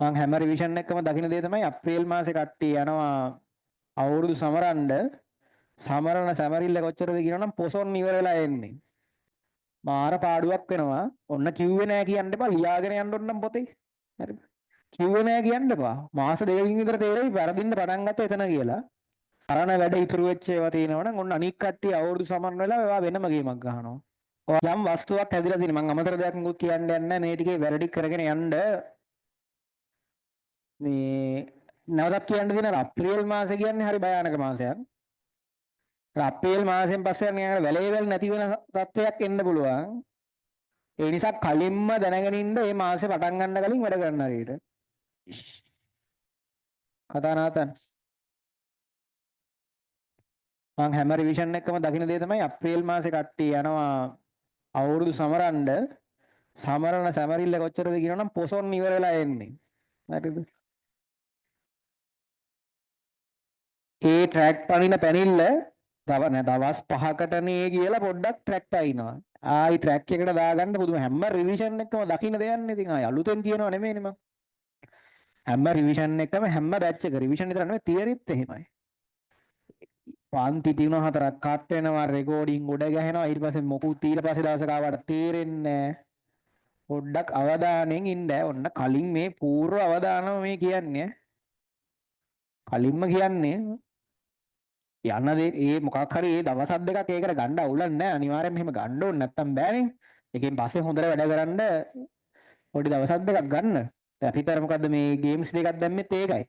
මම හැම රිවිෂන් එකකම දකින්න දේ තමයි අප්‍රේල් මාසේ කට්ටිය යනවා අවුරුදු සමරන්න සමරන සැමරිල්ල කොච්චරද කියනවනම් පොසොන් ඉවර වෙලා එන්නේ. මාර පාඩුවක් වෙනවා. ඔන්න කිව්වේ නෑ කියන්න එපා. ලියාගෙන යන්න ඕන නම් පොතේ. හරිද? කිව්වේ නෑ කියන්න එපා. මාස දෙකකින් විතර තේරෙයි වැරදින්න පටන් ගත්ත එතන කියලා. අරණ වැඩ ඉතුරු වෙච්ච ඒවා තියෙනවනම් ඔන්න අනික් කට්ටිය අවුරුදු සමරන වෙලාව ඒවා වෙනම ගේමක් ගහනවා. යම් වස්තුවක් හැදිලා තියෙන මම අමතර දෙයක් නුත් කියන්න යන්නේ නැහැ. මේ ටිකේ වැඩ ටික කරගෙන යන්න මේ නැවතත් කියන්න දෙන අප්‍රේල් මාසය කියන්නේ හරි භයානක මාසයක්. අප්‍රේල් මාසයෙන් පස්සේ යන වැලේවල් නැති වෙන තත්ත්වයක් එන්න පුළුවන්. ඒ නිසා කලින්ම දැනගෙන ඉන්න මේ මාසේ පටන් ගන්න කලින් වැඩ කරන්න හරියට. කතා නාතන්. මම හැම රිවිෂන් එකකම දකින්න දේ තමයි අප්‍රේල් මාසේ කට්ටිය යනවා අවුරුදු සමරන්න සමරන සැමරිල්ල කොච්චරද කියනවනම් පොසොන් ඉවර වෙලා එන්නේ. හරිද? ඒ ට්‍රැක් පනින පැනිල්ල දවස් 5කටනේ කියලා පොඩ්ඩක් ට්‍රැක් පයින්නවා. ආයි ට්‍රැක් එකට දාගන්න පුදුම හැම රිවිෂන් එකකම දකින්න දෙයන්නේ. ඉතින් ආයි අලුතෙන් කියනව නෙමෙයිනේ මම. හැම රිවිෂන් එකකම හැම බැච් එක රිවිෂන් විතර නෙමෙයි තියරිත් එහෙමයි. පන්ති 3-4ක් කට් වෙනවා රෙකෝඩින් උඩ ගැහෙනවා ඊට පස්සේ මොකුත් ඊට පස්සේ දවසක ආවට තේරෙන්නේ නැහැ. පොඩ්ඩක් අවධානයෙන් ඉන්න. ඔන්න කලින් මේ පූර්ව අවධානම මේ කියන්නේ. කලින්ම කියන්නේ යන්න දේ ඒ මොකක් හරි ඒ දවස් දෙකක් ඒකට ගන්න අවුලක් නැහැ. අනිවාර්යෙන්ම එහෙම ගන්න ඕනේ නැත්තම් බෑනේ. ඒකෙන් පස්සේ හොඳට වැඩ කරන්න පොඩි දවස් දෙකක් ගන්න. දැන් අපිතර මොකද්ද මේ ගේම්ස් දෙකක් දැම්මෙත් ඒකයි.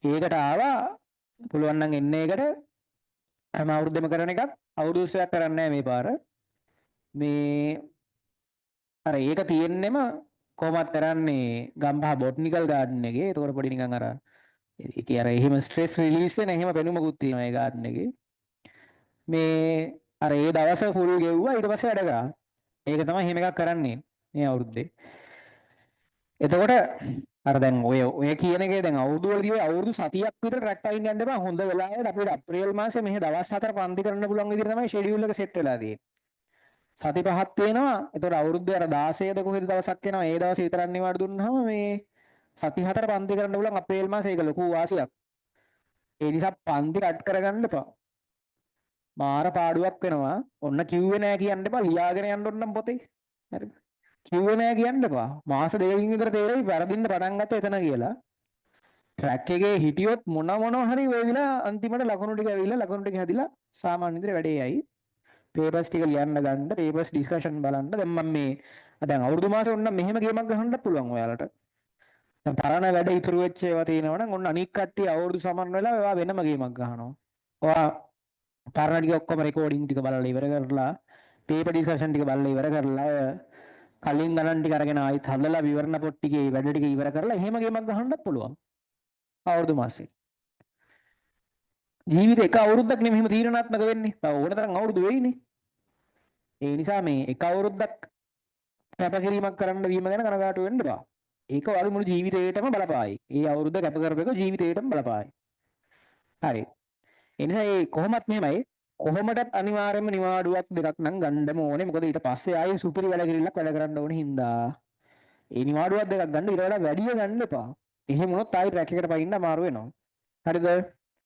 ඒකට ආවා පුළුවන් නම් එන්න ඒකට හැම අවුරුද්දෙම කරන එකක් අවුරුදු 20ක් කරන්නේ නැහැ මේ පාර. මේ අර ඒක තියෙන්නෙම කොහොමද කරන්නේ ගම්පහ බොටනිකල් ගාඩන් එකේ. ඒතකොට පොඩි නිකන් අර ඒකේ අර එහෙම ස්ට්‍රෙස් රිලීස් වෙන එහෙම පෙනුමකුත් තියෙනවා ඒ ගාඩන් එකේ. මේ අර ඒ දවස ෆුල් ගෙව්වා ඊට පස්සේ වැඩ කරා. ඒක තමයි එහෙම එකක් කරන්නේ මේ අවුරුද්දේ. එතකොට අර දැන් ඔය කියන එකේ දැන් අවුරුදු වලදී අවුරුදු සතියක් විතර ට්‍රැක් පයින් යන්න බෑ. හොඳ වෙලාවට අපිට අප්‍රේල් මාසේ මෙහි දවස් 4 පන්ති කරන්න පුළුවන් විදිහට තමයි ෂෙඩියුල් එක සෙට් වෙලා තියෙන්නේ. සති 5ක් තියෙනවා. එතකොට අවුරුද්දේ අර 16ද කොහෙද දවසක් එනවා. ඒ දවසේ විතරක් නිවාඩු දුන්නාම මේ සති 4 පන්ති කරන්න පුළුවන් අප්‍රේල් මාසේ. ඒක ලොකු වාසියක්. ඒ නිසා පන්ති කට් කරගන්න එපා. මාර පාඩුවක් වෙනවා. ඔන්න කිව්වේ නෑ කියන්න එපා. ලියාගෙන යන්න ඕන නම් පොතේ. හරිද? කිව්වේ නෑ කියන්න එපා. මාස දෙකකින් විතර තේරෙයි වැරදින්න පටන් ගත්ත එතන කියලා. ට්‍රැක් එකේ හිටියොත් මොන හරි වෙවිලා අන්තිමට ලකුණු ටික ඇවිල්ලා ලකුණු ටික හැදිලා සාමාන්‍ය විදිහට වැඩේ යයි. පේපර්ස් ටික ලියන්න ගන්න, පේපර්ස් ඩිස්කෂන් බලන්න. දැන් මම මේ දැන් අවුරුදු මාසෙ ඔන්න මෙහෙම ගේමක් ගහන්නත් පුළුවන් ඔයාලට. දැන් පරණ වැඩ ඉතුරු වෙච්ච ඒවා තියෙනවා නම් ඔන්න අනික් කට්ටිය අවුරුදු සමරන වෙලාව ඒවා වෙනම ගේමක් ගහනවා. ඔයා පරණ ටික ඔක්කොම රෙකෝඩින් ටික බලලා ඉවර කරලා, පේපර් ඩිස්කෂන් ටික බලලා ඉවර කරලා කලින් ගණන් ටික අරගෙන ආයෙත් හදලා විවරණ පොත් ටිකේ වැඩ ටික ඉවර කරලා එහෙම ගේමක් ගහන්නත් පුළුවන්. අවුරුදු මාසෙ. ජීවිතේ එක අවුරුද්දක් නෙමෙයි මෙහෙම තීරණාත්මක වෙන්නේ. තව ඕන තරම් අවුරුදු වෙයිනේ. ඒ නිසා මේ එක අවුරුද්දක් කැපකිරීමක් කරන්න වීම ගැන කනගාටු වෙන්න එපා. ඒක වගේ මුළු ජීවිතේටම බලපායි. ඒ අවුරුද්ද කැප කරපේක ජීවිතේටම බලපායි. හරි. ඒ නිසා ඒ කොහොමත් මෙහෙමයි. කොහොමදත් අනිවාර්යයෙන්ම නිවාඩුවක් දෙකක් නම් ගන්නම ඕනේ. මොකද ඊට පස්සේ ආයෙ සුපිරි වැඩ කිරිල්ලක් වැඩ කරන්න ඕනේ හින්දා. ඒ නිවාඩුවක් දෙකක් ගන්න ඊට වඩා වැඩිය ගන්න එපා. එහෙම වුණොත් ආයෙ ට්‍රැක් එකට පයින්න අමාරු වෙනවා. හරිද?